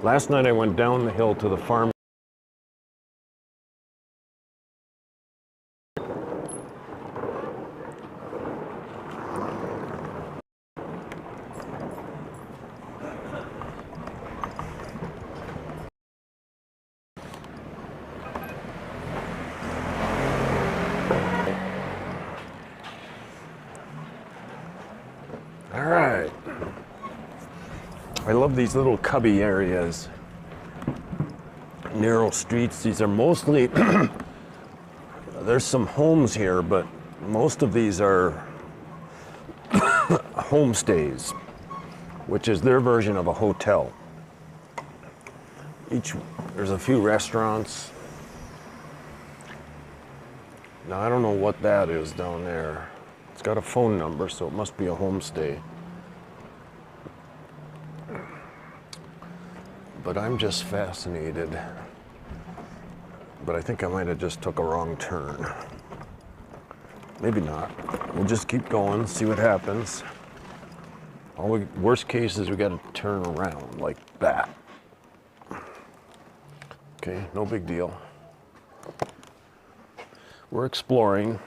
Last night I went down the hill to the farm. All right. I love these little cubby areas. Narrow streets. These are mostly, there's some homes here, but most of these are homestays, which is their version of a hotel. There's a few restaurants. Now I don't know what that is down there. It's got a phone number, so it must be a homestay. But I'm just fascinated. But I think I might have just took a wrong turn. Maybe not. We'll just keep going, see what happens. Worst case is we got to turn around like that. Okay, no big deal. We're exploring.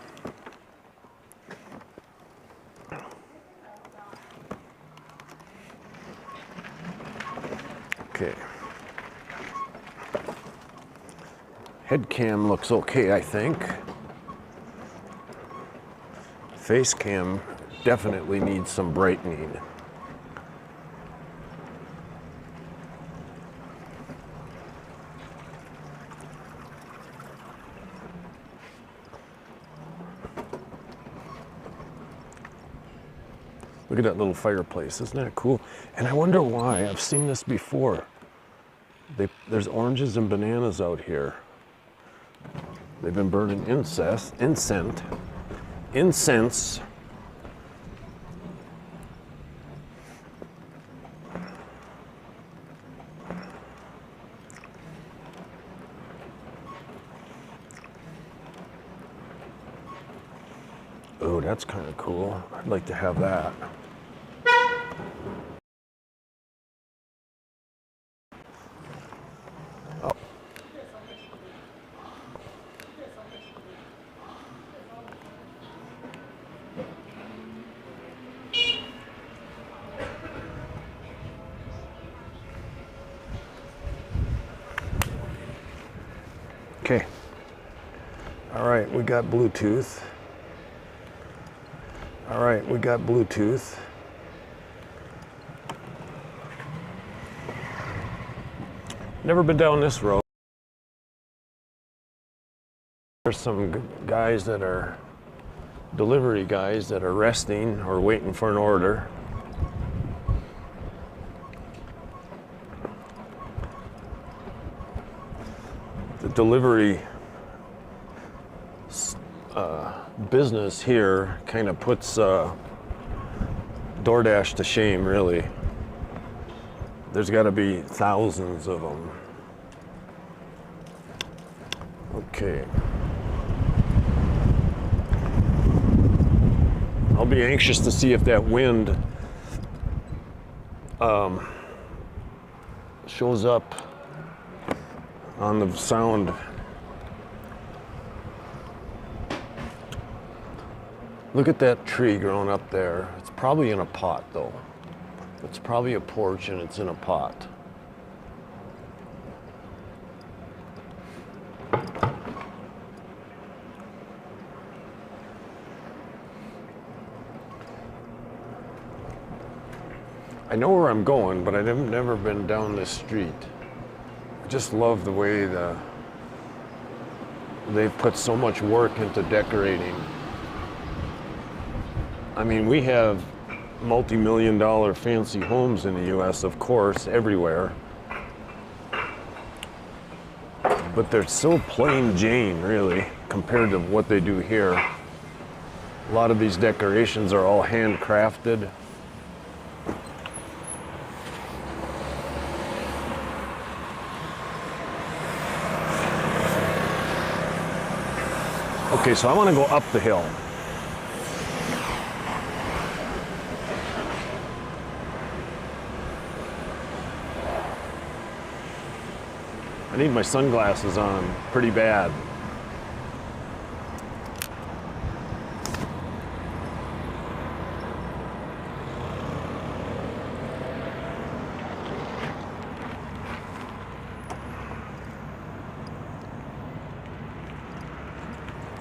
Okay. Head cam looks okay, I think. Face cam definitely needs some brightening. Look at that little fireplace, isn't that cool? And I wonder why, I've seen this before. There's oranges and bananas out here. They've been burning incense. Oh, that's kind of cool. I'd like to have that. Oh. Okay. All right, we got Bluetooth. All right, we got Bluetooth. Never been down this road. There's some guys that are delivery guys that are resting or waiting for an order. The delivery business here kind of puts DoorDash to shame, really. There's got to be thousands of them. Okay. I'll be anxious to see if that wind shows up on the sound. Look at that tree growing up there. It's probably in a pot, though. It's probably a porch and it's in a pot. I know where I'm going, but I've never been down this street. I just love the way they've put so much work into decorating. I mean, we have multi-million-dollar fancy homes in the U.S., of course, everywhere. But they're so plain Jane, really, compared to what they do here. A lot of these decorations are all handcrafted. Okay, so I want to go up the hill. I need my sunglasses on pretty bad.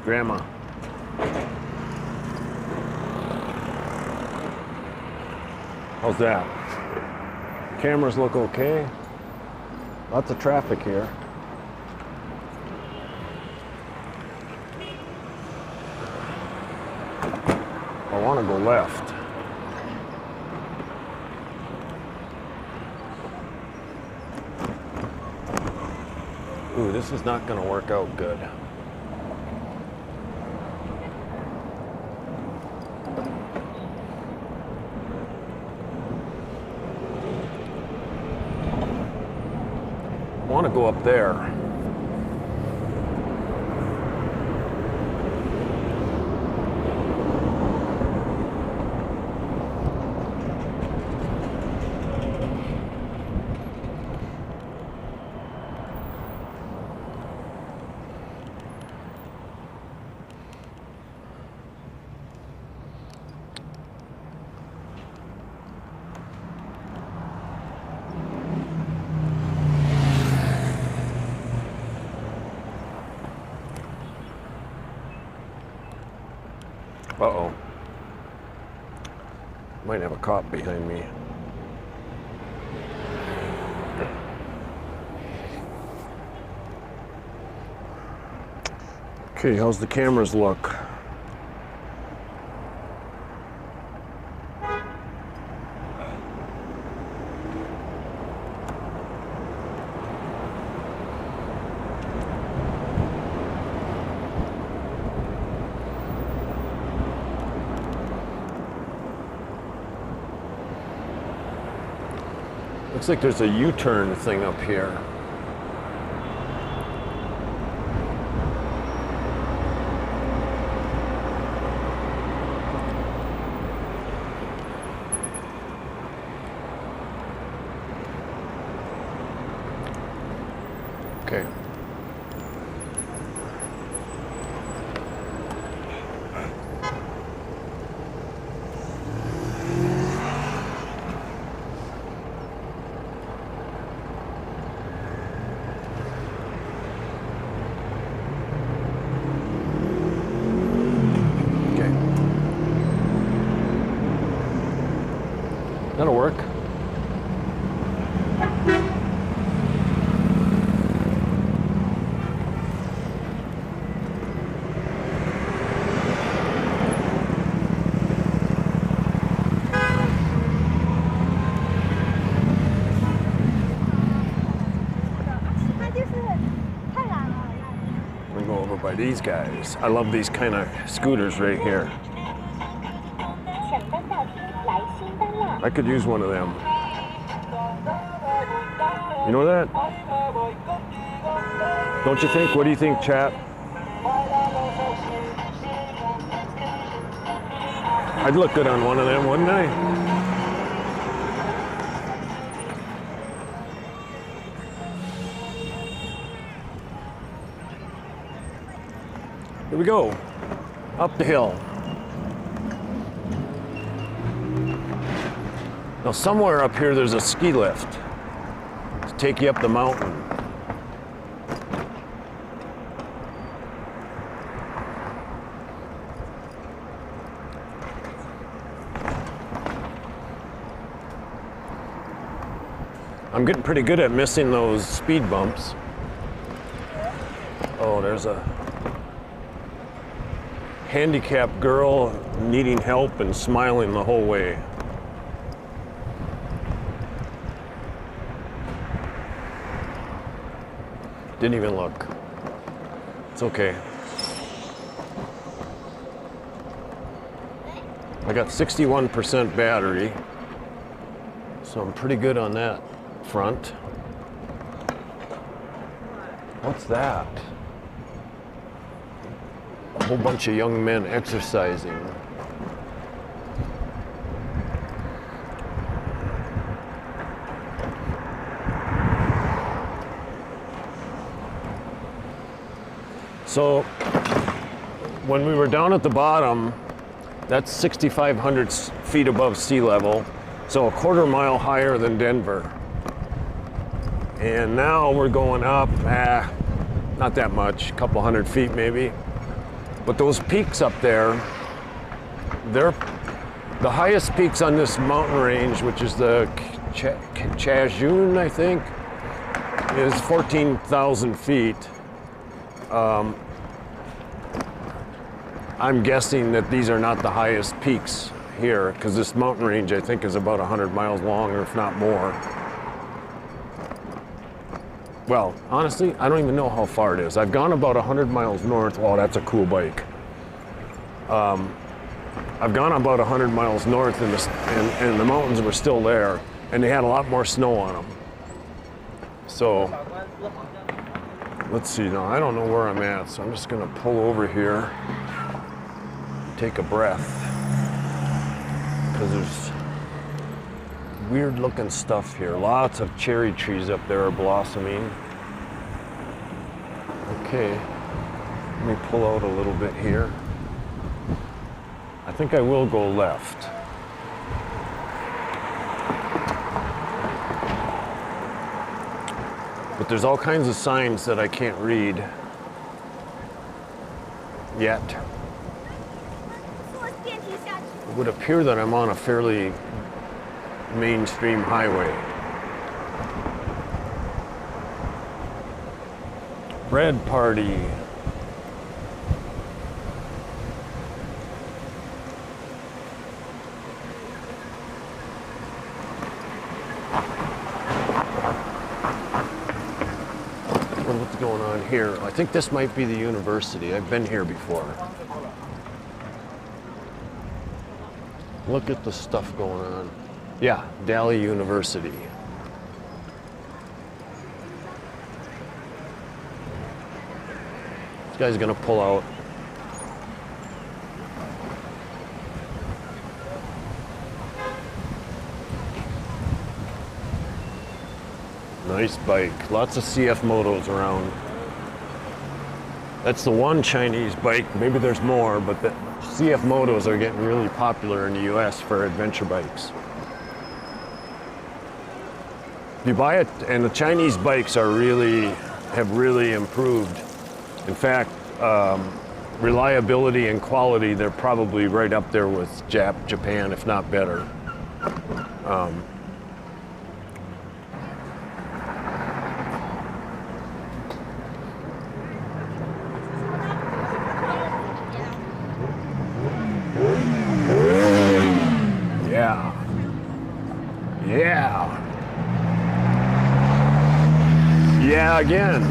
Grandma. How's that? Cameras look okay. Lots of traffic here. I want to go left. Ooh, this is not going to work out good. I want to go up there. Uh-oh. Might have a cop behind me. Okay, how's the cameras look? Looks like there's a U-turn thing up here. Okay. That'll work. We go over by these guys. I love these kind of scooters right here. I could use one of them. You know that? Don't you think? What do you think, chat? I'd look good on one of them, wouldn't I? Here we go. Up the hill. Now somewhere up here there's a ski lift to take you up the mountain. I'm getting pretty good at missing those speed bumps. Oh, there's a handicapped girl needing help and smiling the whole way. Didn't even look. It's okay. I got 61% battery, so I'm pretty good on that front. What's that? A whole bunch of young men exercising. So when we were down at the bottom, that's 6,500 feet above sea level, so a quarter mile higher than Denver. And now we're going up, not that much, a couple hundred feet maybe. But those peaks up there, they're the highest peaks on this mountain range, which is the Chajun, I think, is 14,000 feet. I'm guessing that these are not the highest peaks here, because this mountain range, I think, is about 100 miles long, or if not more. Well, honestly, I don't even know how far it is. I've gone about 100 miles north. Oh, that's a cool bike. I've gone about 100 miles north, and the mountains were still there, and they had a lot more snow on them. So, let's see now. I don't know where I'm at, so I'm just going to pull over here, take a breath, because there's weird looking stuff here. Lots of cherry trees up there are blossoming. Okay, let me pull out a little bit here. I think I will go left. But there's all kinds of signs that I can't read yet. It would appear that I'm on a fairly mainstream highway. Bread party. What's going on here? I think this might be the university. I've been here before. Look at the stuff going on. Yeah, Dali University. This guy's gonna pull out. Nice bike. Lots of CF Motos around. That's the one Chinese bike. Maybe there's more, but the CF Motos are getting really popular in the US for adventure bikes. You buy it, and the Chinese bikes have really improved. In fact, reliability and quality, they're probably right up there with Japan, if not better. Yeah, again.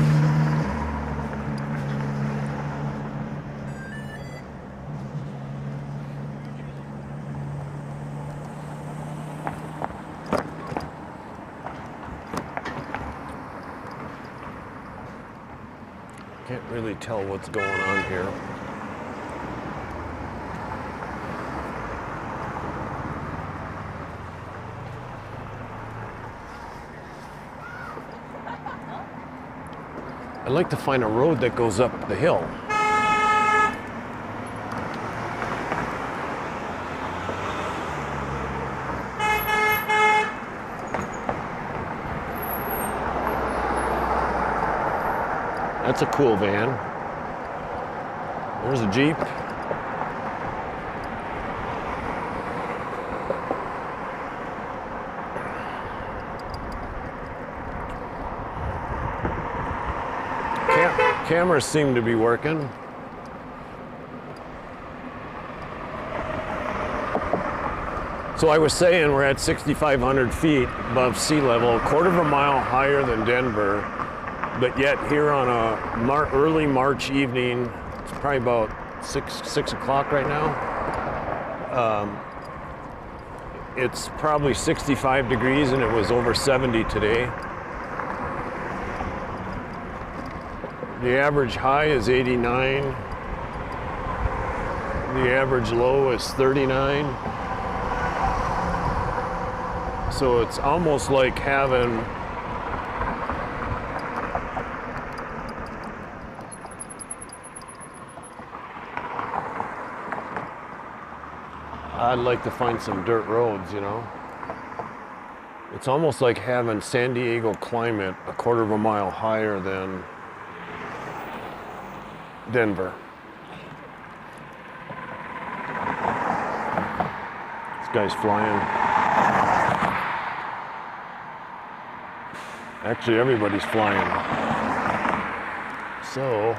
Can't really tell what's going on here. I'd like to find a road that goes up the hill. That's a cool van. There's a Jeep. Cameras seem to be working. So I was saying we're at 6,500 feet above sea level, a quarter of a mile higher than Denver, but yet here on a early March evening, it's probably about 6 o'clock right now, it's probably 65 degrees and it was over 70 today. The average high is 89. The average low is 39. So it's almost like having I'd like to find some dirt roads, you know. It's almost like having San Diego climate a quarter of a mile higher than Denver. This guy's flying. Actually, everybody's flying. So,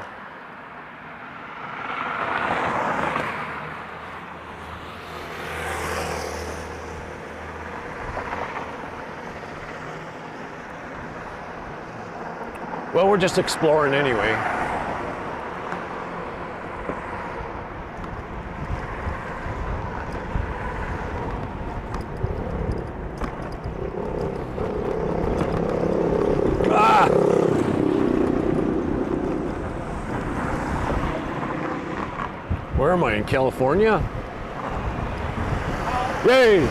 well, we're just exploring anyway. Ah! Where am I, in California? Yay!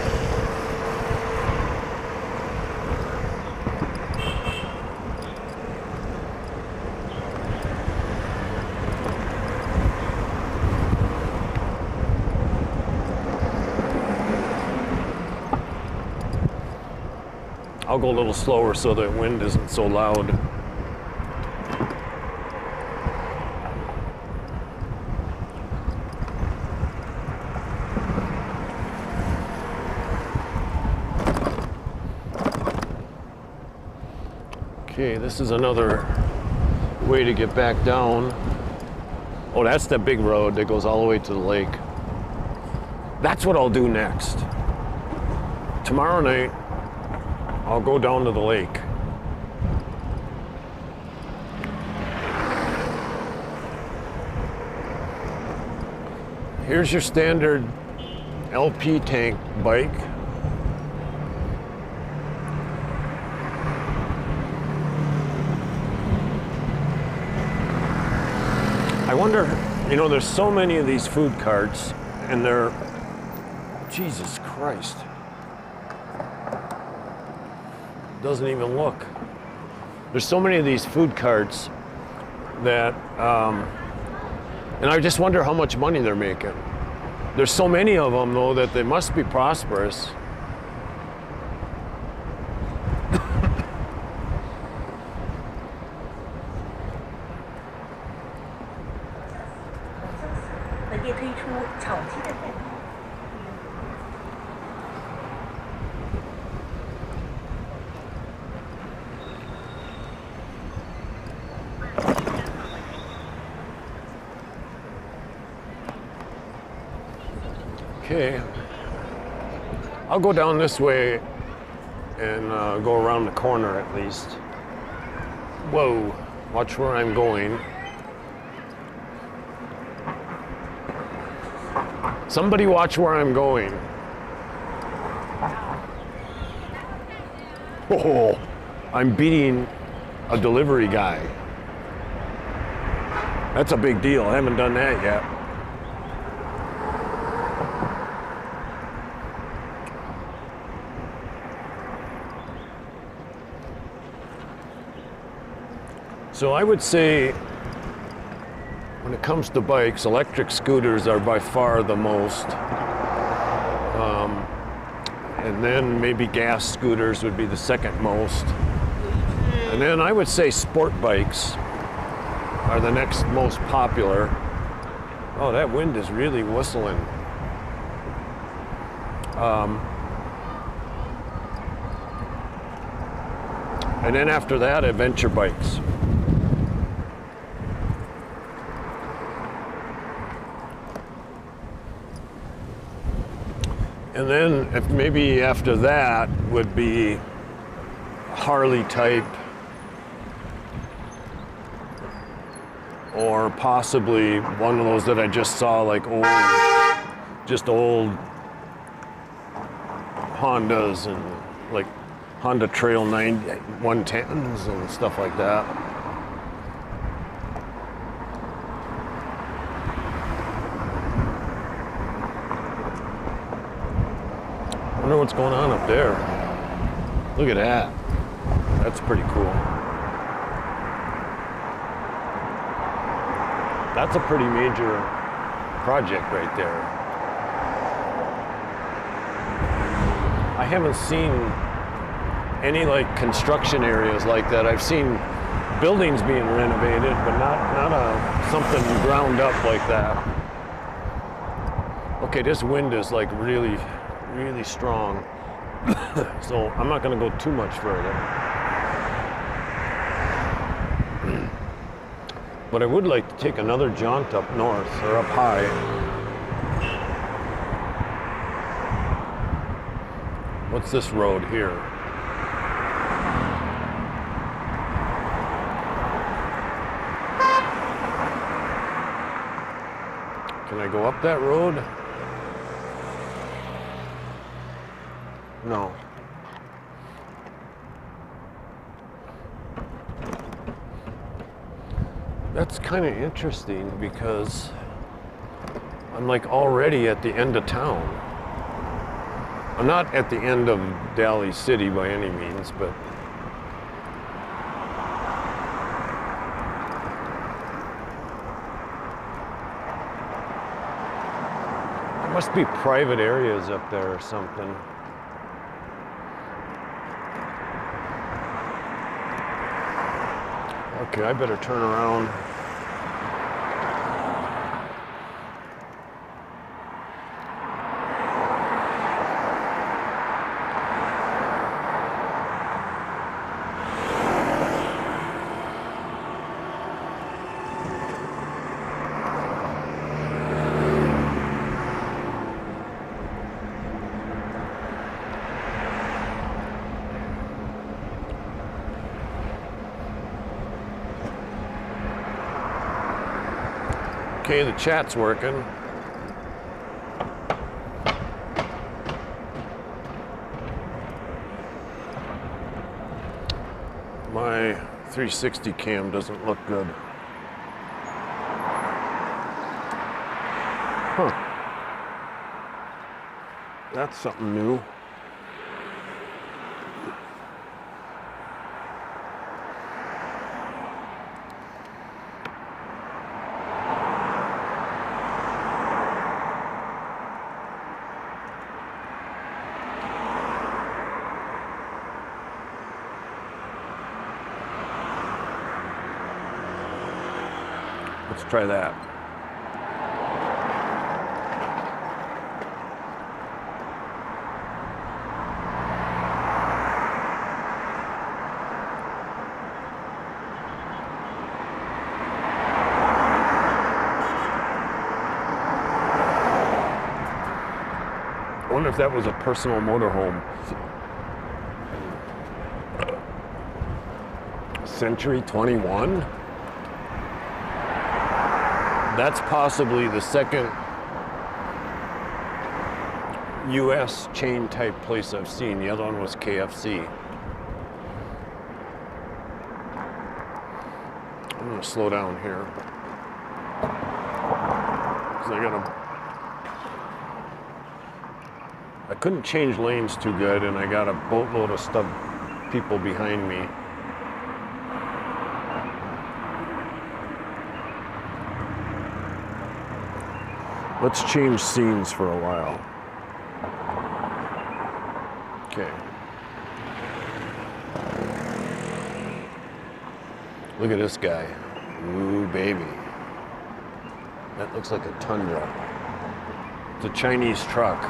I'll go a little slower so the wind isn't so loud. Okay, this is another way to get back down. Oh, that's the big road that goes all the way to the lake. That's what I'll do next. Tomorrow night, I'll go down to the lake. Here's your standard LP tank bike. I wonder, you know, there's so many of these food carts, and they're, Jesus Christ. Doesn't even look. There's so many of these food carts that, and I just wonder how much money they're making. There's so many of them, though, that they must be prosperous. Okay, I'll go down this way and go around the corner at least. Whoa, watch where I'm going. Somebody watch where I'm going. Oh, I'm beating a delivery guy. That's a big deal. I haven't done that yet. So I would say, when it comes to bikes, electric scooters are by far the most. And then maybe gas scooters would be the second most. And then I would say sport bikes are the next most popular. Oh, that wind is really whistling. And then after that, adventure bikes. And then if maybe after that would be Harley type, or possibly one of those that I just saw, like old Hondas and like Honda Trail 110s and stuff like that. I wonder what's going on up there. Look at that. That's pretty cool. That's a pretty major project right there. I haven't seen any like construction areas like that. I've seen buildings being renovated, but not something ground up like that. Okay, this wind is like really, really strong. So I'm not gonna go too much further. But I would like to take another jaunt up north or up high. What's this road here? Can I go up that road? No. That's kind of interesting because I'm like already at the end of town. I'm not at the end of Dali City by any means, but there must be private areas up there or something. Okay, I better turn around. Okay, the chat's working. My 360 cam doesn't look good. Huh. That's something new. Let's try that. I wonder if that was a personal motorhome. Century 21? That's possibly the second US chain type place I've seen. The other one was KFC. I'm gonna slow down here. 'Cause I couldn't change lanes too good and I got a boatload of people behind me. Let's change scenes for a while. Okay. Look at this guy. Ooh, baby. That looks like a Tundra. It's a Chinese truck.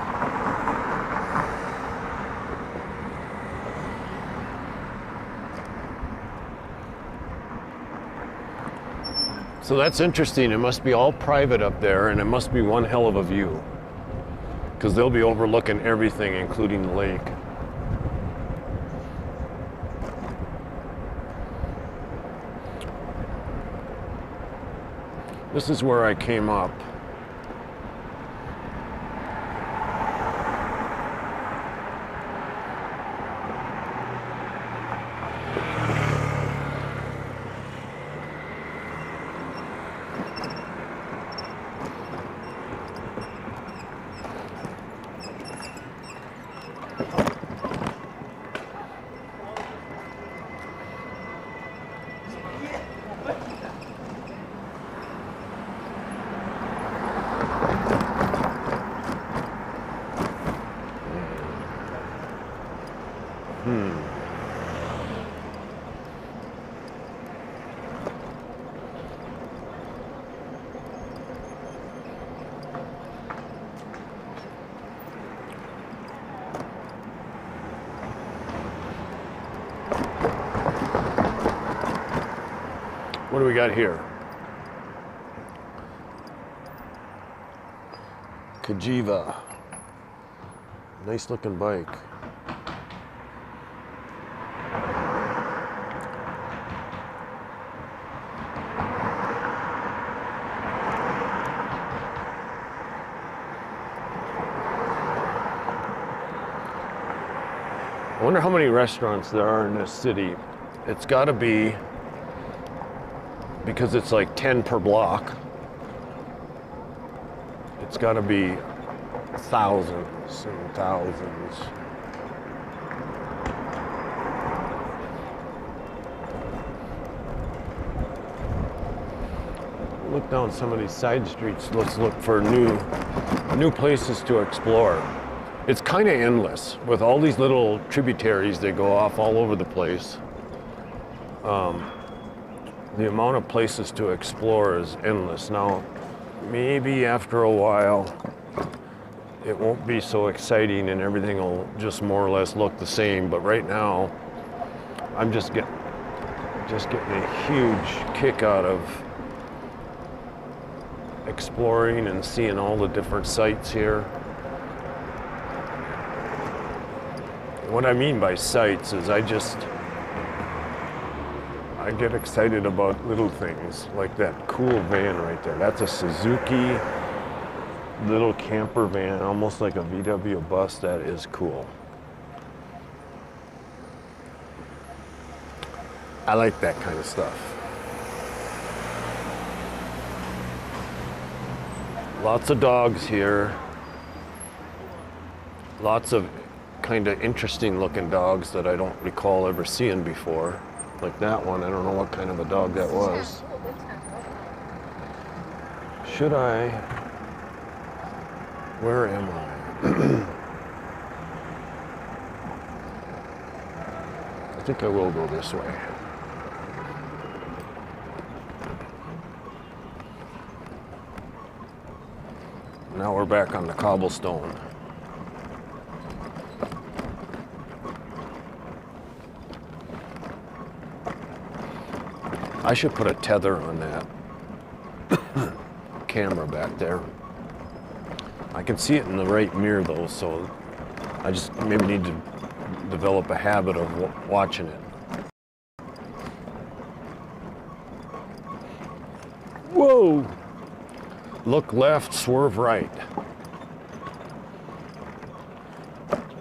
So that's interesting. It must be all private up there, and it must be one hell of a view, because they'll be overlooking everything, including the lake. This is where I came up. What do we got here? Kajiva. Nice looking bike. I wonder how many restaurants there are in this city. It's got to be, because it's like 10 per block, it's got to be thousands and thousands. Look down some of these side streets. Let's look for new places to explore. It's kind of endless with all these little tributaries that go off all over the place. The amount of places to explore is endless. Now, maybe after a while, it won't be so exciting and everything will just more or less look the same. But right now, I'm just getting a huge kick out of exploring and seeing all the different sites here. What I mean by sights is I get excited about little things, like that cool van right there. That's a Suzuki little camper van, almost like a VW bus. That is cool. I like that kind of stuff. Lots of dogs here. Lots of kind of interesting looking dogs that I don't recall ever seeing before. Like that one, I don't know what kind of a dog that was. Should I? Where am I? I think I will go this way. Now we're back on the cobblestone. I should put a tether on that camera back there. I can see it in the right mirror though, so I just maybe need to develop a habit of watching it. Whoa! Look left, swerve right.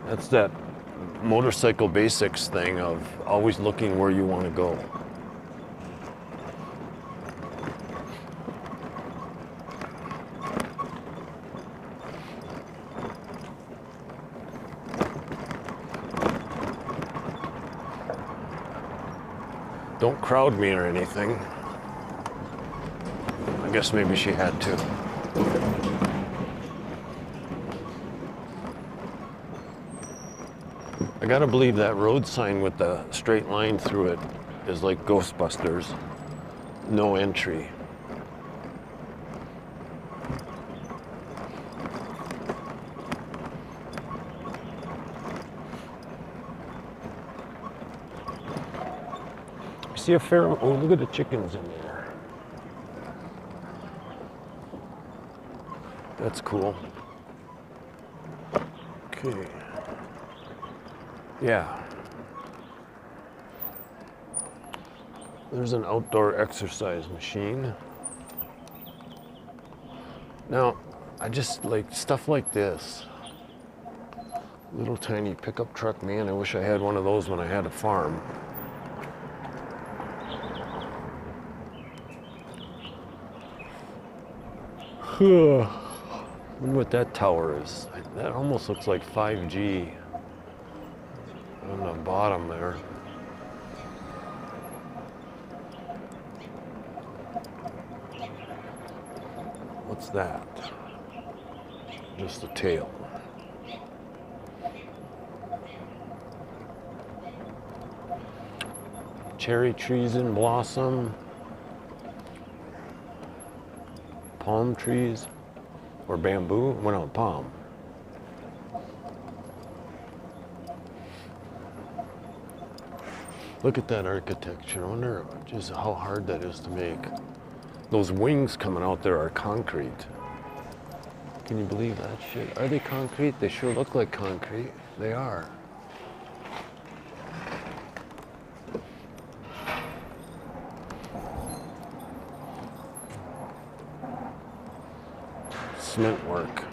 That's that motorcycle basics thing of always looking where you want to go. Don't crowd me or anything. I guess maybe she had to. I gotta believe that road sign with the straight line through it is like Ghostbusters. No entry. See a fair, oh, look at the chickens in there. That's cool. Okay. Yeah. There's an outdoor exercise machine. Now, I just like stuff like this. Little tiny pickup truck, man, I wish I had one of those when I had a farm. Look what that tower is. That almost looks like 5G on the bottom there. What's that? Just a tail. Cherry trees in blossom. Palm trees, or bamboo, well, no, palm. Look at that architecture. I wonder just how hard that is to make. Those wings coming out there are concrete. Can you believe that shit? Are they concrete? They sure look like concrete. They are. Cement work.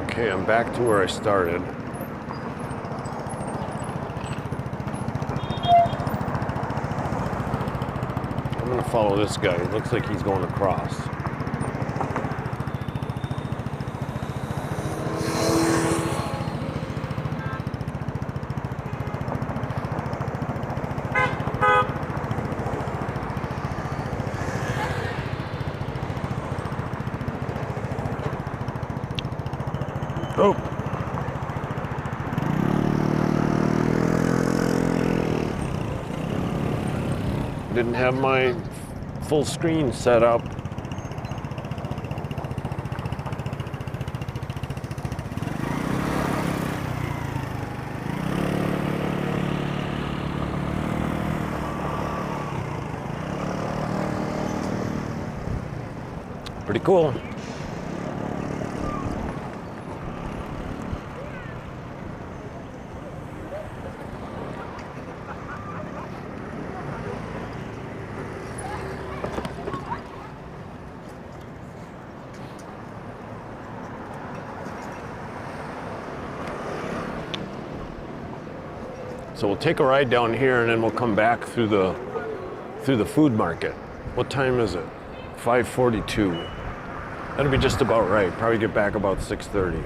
Okay, I'm back to where I started. I'm gonna follow this guy. It looks like he's going across. Oh. Didn't have my full screen set up. Pretty cool. So we'll take a ride down here and then we'll come back through the food market. What time is it? 5:42. That'll be just about right. Probably get back about 6:30.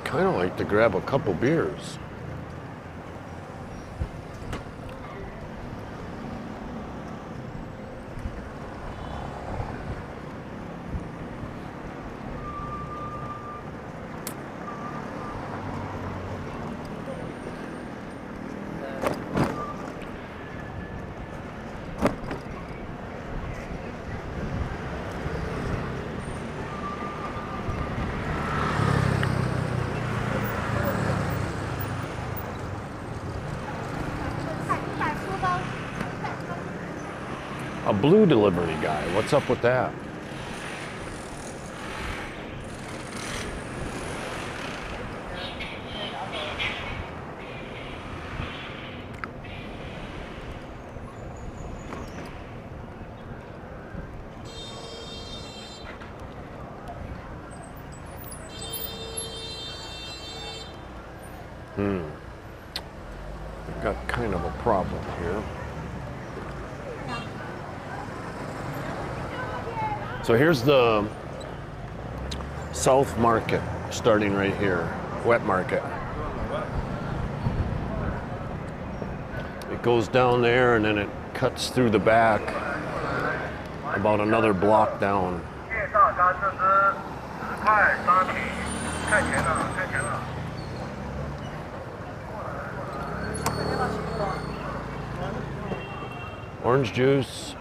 Kind of like to grab a couple beers. A blue delivery guy. What's up with that? We've got kind of a problem here. So here's the South Market, starting right here, wet market. It goes down there and then it cuts through the back about another block down. Orange juice.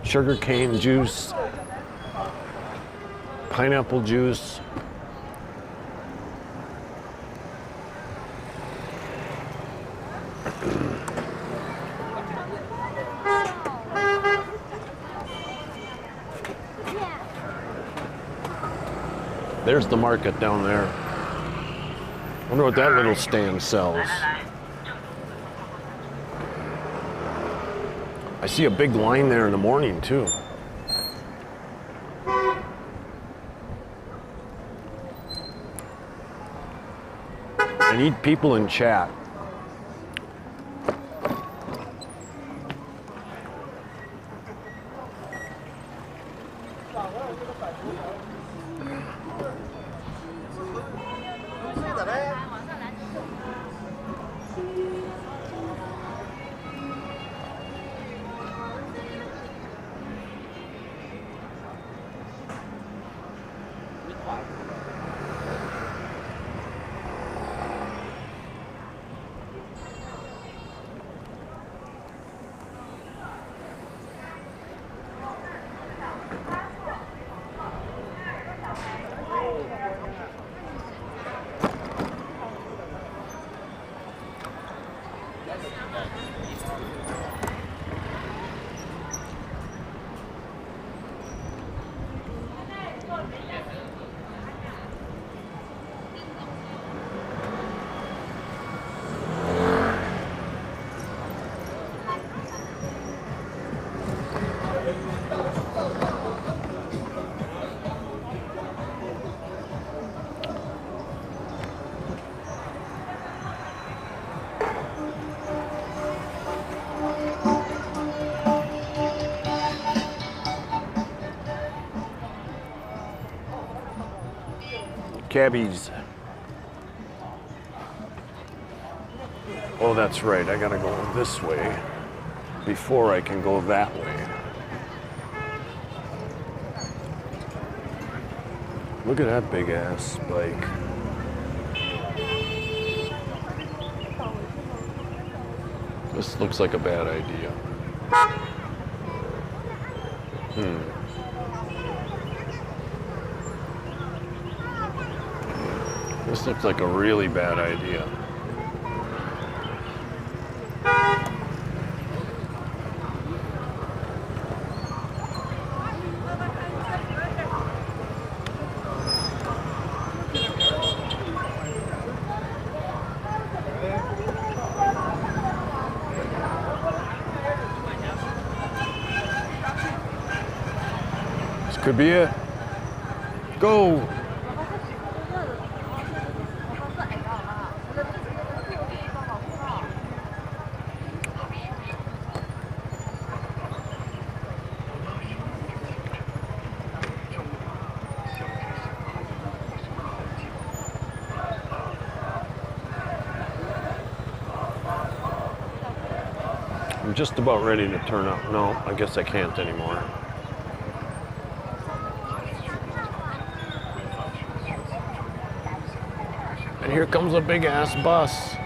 Sugarcane juice, pineapple juice, there's the market down there. Wonder what that little stand sells. I see a big line there in the morning too. And need people in chat. Cabbies. Oh, that's right. I gotta go this way before I can go that way. Look at that big ass bike. This looks like a bad idea. This looks like a really bad idea. This could be it. Go! I'm just about ready to turn up. No, I guess I can't anymore. And here comes a big ass bus.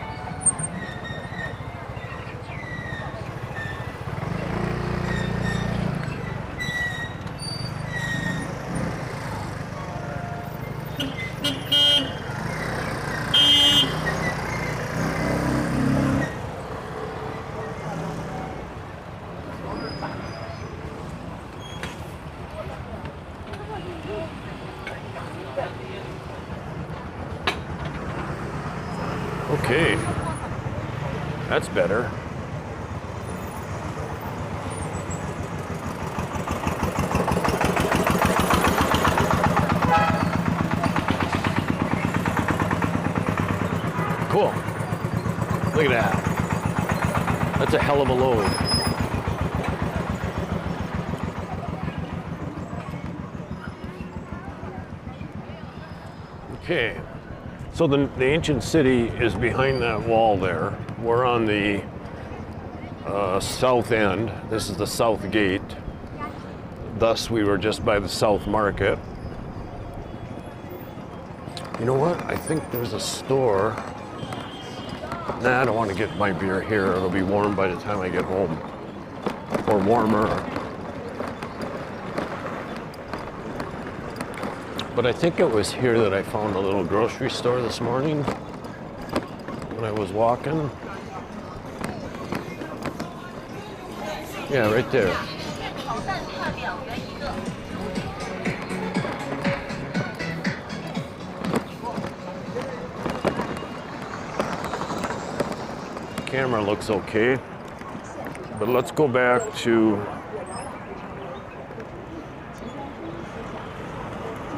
Okay, that's better. Cool. Look at that. That's a hell of a load. Okay. So the ancient city is behind that wall there. We're on the south end. This is the south gate. Thus, we were just by the south market. You know what? I think there's a store. Nah, I don't want to get my beer here. It'll be warm by the time I get home. Or warmer. But I think it was here that I found a little grocery store this morning when I was walking. Yeah, right there. Camera looks okay, but let's go back to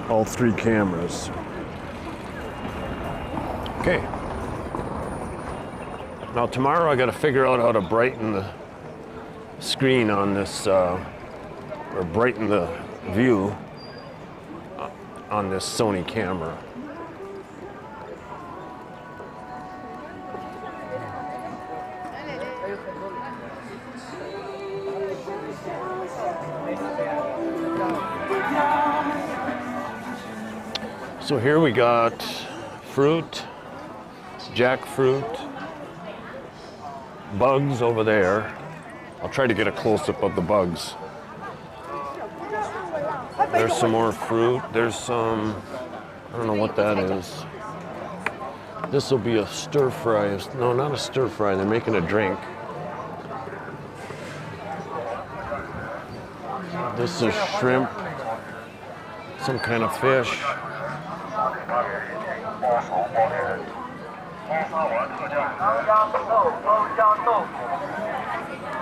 all three cameras. Okay, Now tomorrow I got to figure out how to brighten the screen on this, or brighten the view on this Sony camera. So here we got fruit, jackfruit, bugs over there. I'll try to get a close-up of the bugs. There's some more fruit. There's some, I don't know what that is. This will be a stir fry. No, not a stir fry. They're making a drink. This is shrimp, some kind of fish.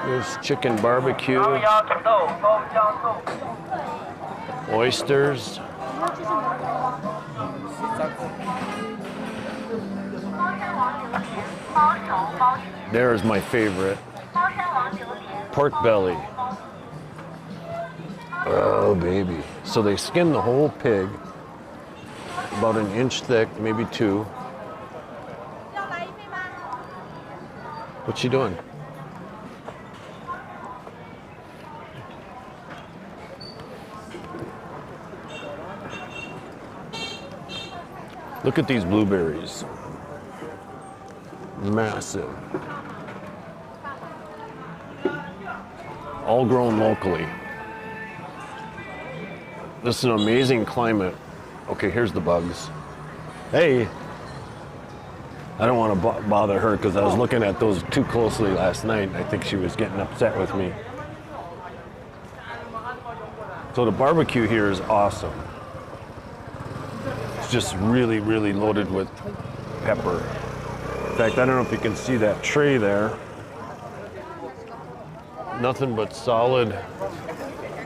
There's chicken barbecue, oysters. There's my favorite, pork belly. Oh, baby. So they skin the whole pig, about an inch thick, maybe 2. What's she doing? Look at these blueberries. Massive. All grown locally. This is an amazing climate. Okay, here's the bugs. Hey. I don't want to bother her because I was looking at those too closely last night. I think she was getting upset with me. So the barbecue here is awesome. It's just really, really loaded with pepper. In fact, I don't know if you can see that tray there. Nothing but solid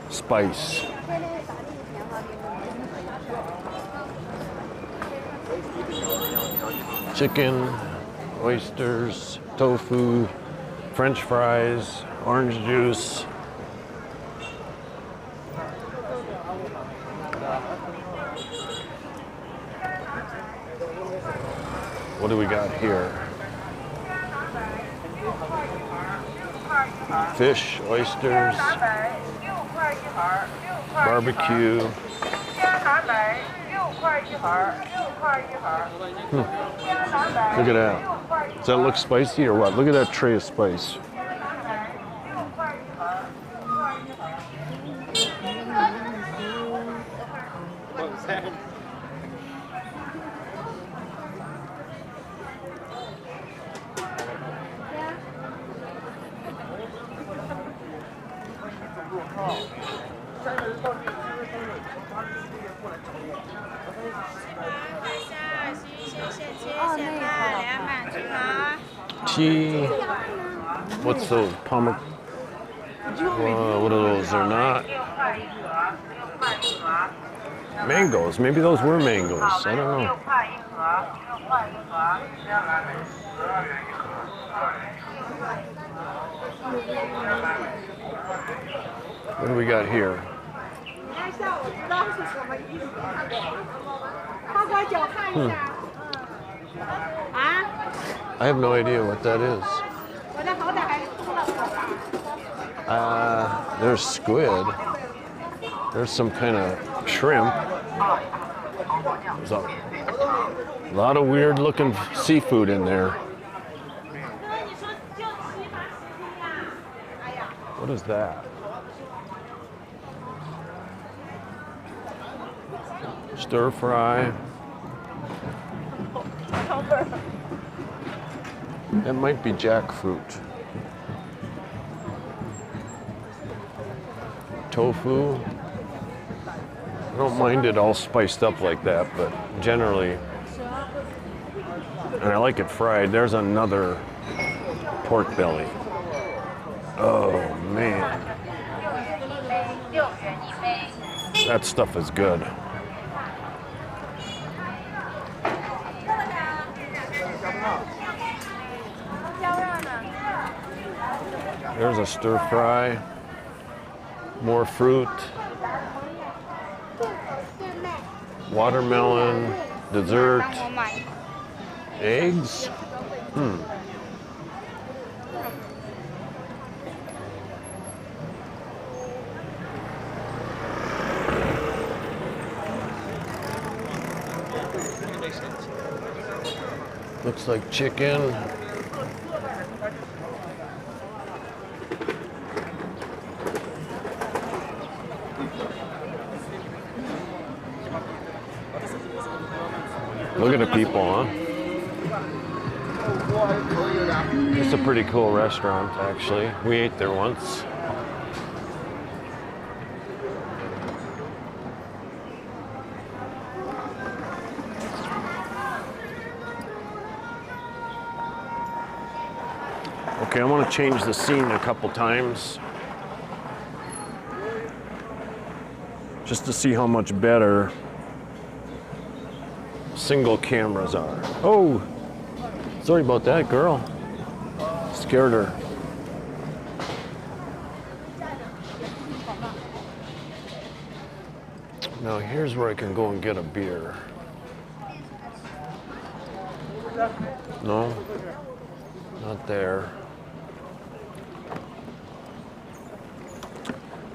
spice. Chicken, oysters, tofu, French fries, orange juice. What do we got here? Fish, oysters, barbecue. Look at that. Does that look spicy or what? Look at that tray of spice. Tea. What's those? What are those? They're not. Mangoes. Maybe those were mangoes. I don't know. What do we got here? I have no idea what that is. There's squid. There's some kind of shrimp. There's a lot of weird looking seafood in there. What is that? Stir fry. That might be jackfruit. Tofu. I don't mind it all spiced up like that, but generally, and I like it fried. There's another pork belly. Oh man. That stuff is good. There's a stir fry. More fruit. Watermelon. Dessert. Eggs. Looks like chicken. Look at the people, huh? It's a pretty cool restaurant, actually. We ate there once. Okay, I want to change the scene a couple times just to see how much better single cameras are. Oh, sorry about that, girl. Scared her. Now here's where I can go and get a beer. No, not there.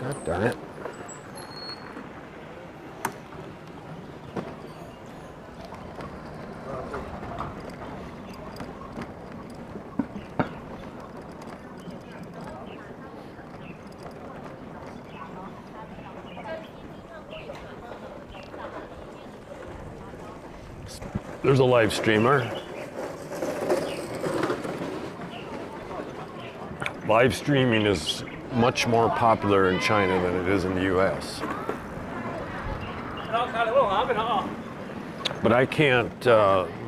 God darn it. There's a live streamer. Live streaming is much more popular in China than it is in the US. But I can't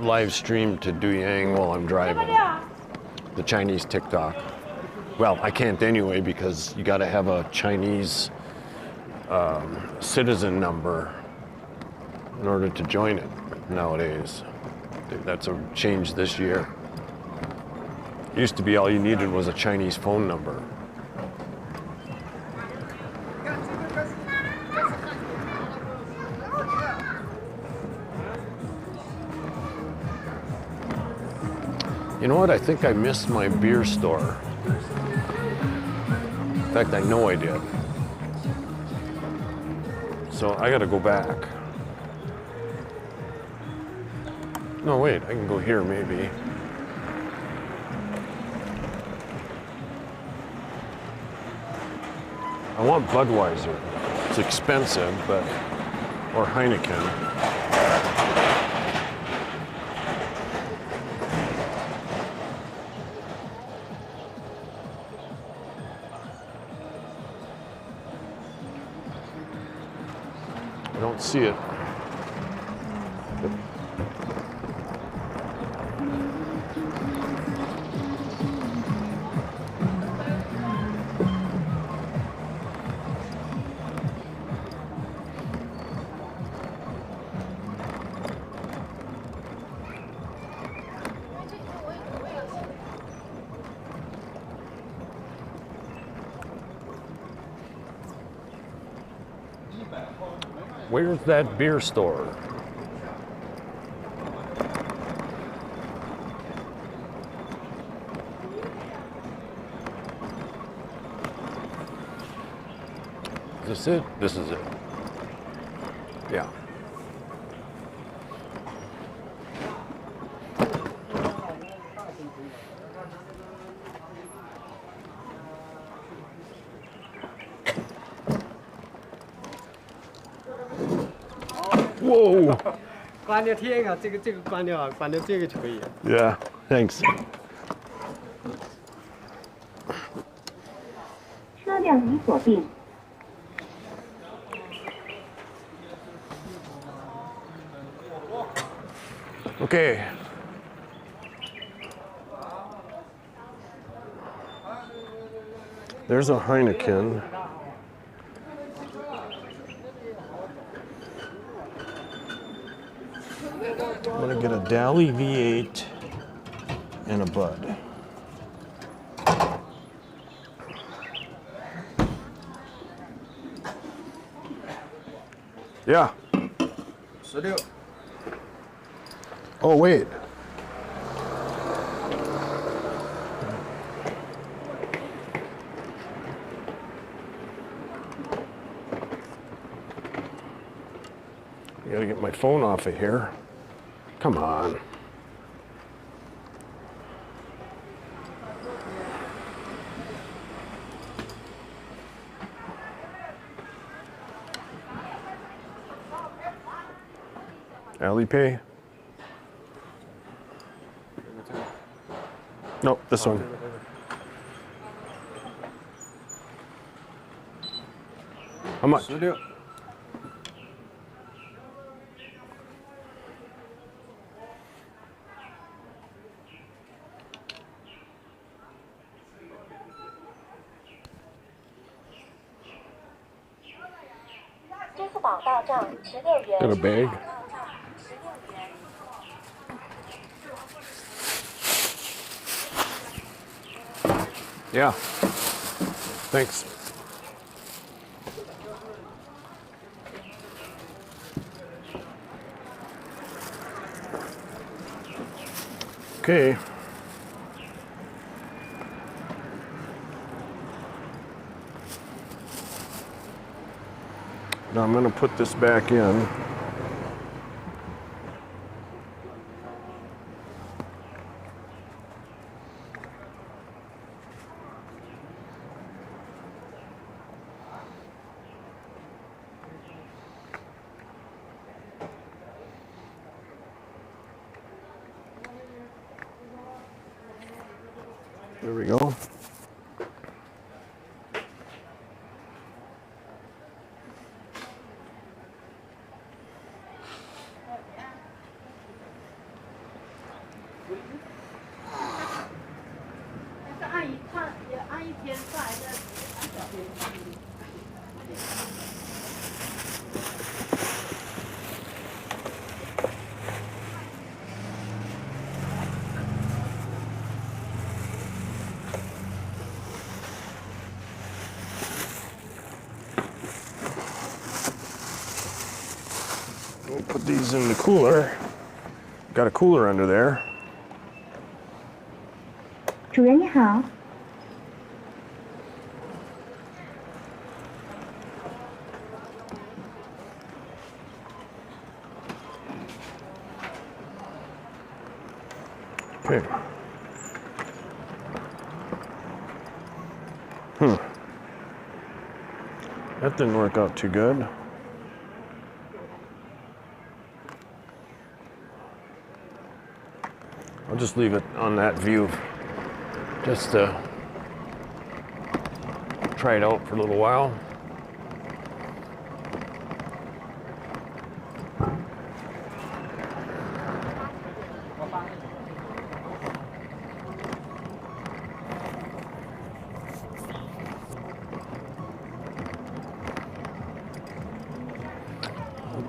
live stream to Duyang while I'm driving. The Chinese TikTok. Well, I can't anyway because you gotta have a Chinese citizen number in order to join it nowadays. That's a change this year. It used to be all you needed was a Chinese phone number. You know what? I think I missed my beer store. In fact, I know I did. So I gotta go back. No, wait, I can go here maybe. I want Budweiser. It's expensive, but, or Heineken. I don't see it. Where's that beer store? Is this it? This is it. Yeah. Whoa! 关掉天啊，这个关掉啊，关掉这个就可以。Yeah, thanks. 车辆已锁定。 Okay. There's a Heineken. I'm gonna get a Dali V8 and a Bud. Yeah. 16。 Oh, wait. I gotta get my phone off of here. Come on. Alipay? Nope, this one. How much? 16。 支付宝到账16元。 Got a bag? Yeah. Thanks. Okay. Now I'm going to put this back in. There we go. We'll put these in the cooler. Got a cooler under there. 主人你好， Okay. That didn't work out too good. I'll just leave it on that view just to try it out for a little while.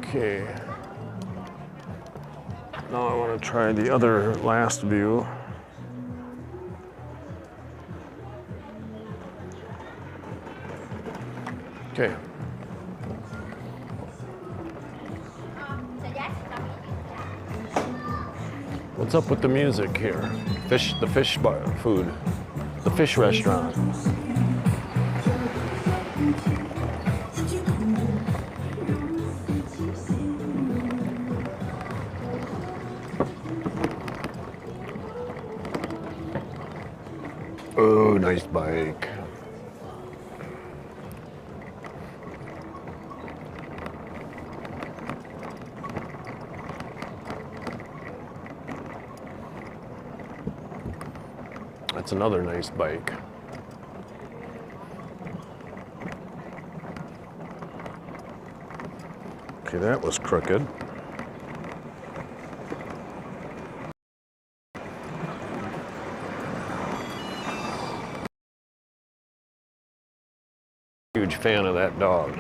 Okay. Now I want to try the other last view. Okay. What's up with the music here? The fish bar, food, the fish restaurant. Oh, nice bike. That's another nice bike. Okay, that was crooked. Huge fan of that dog.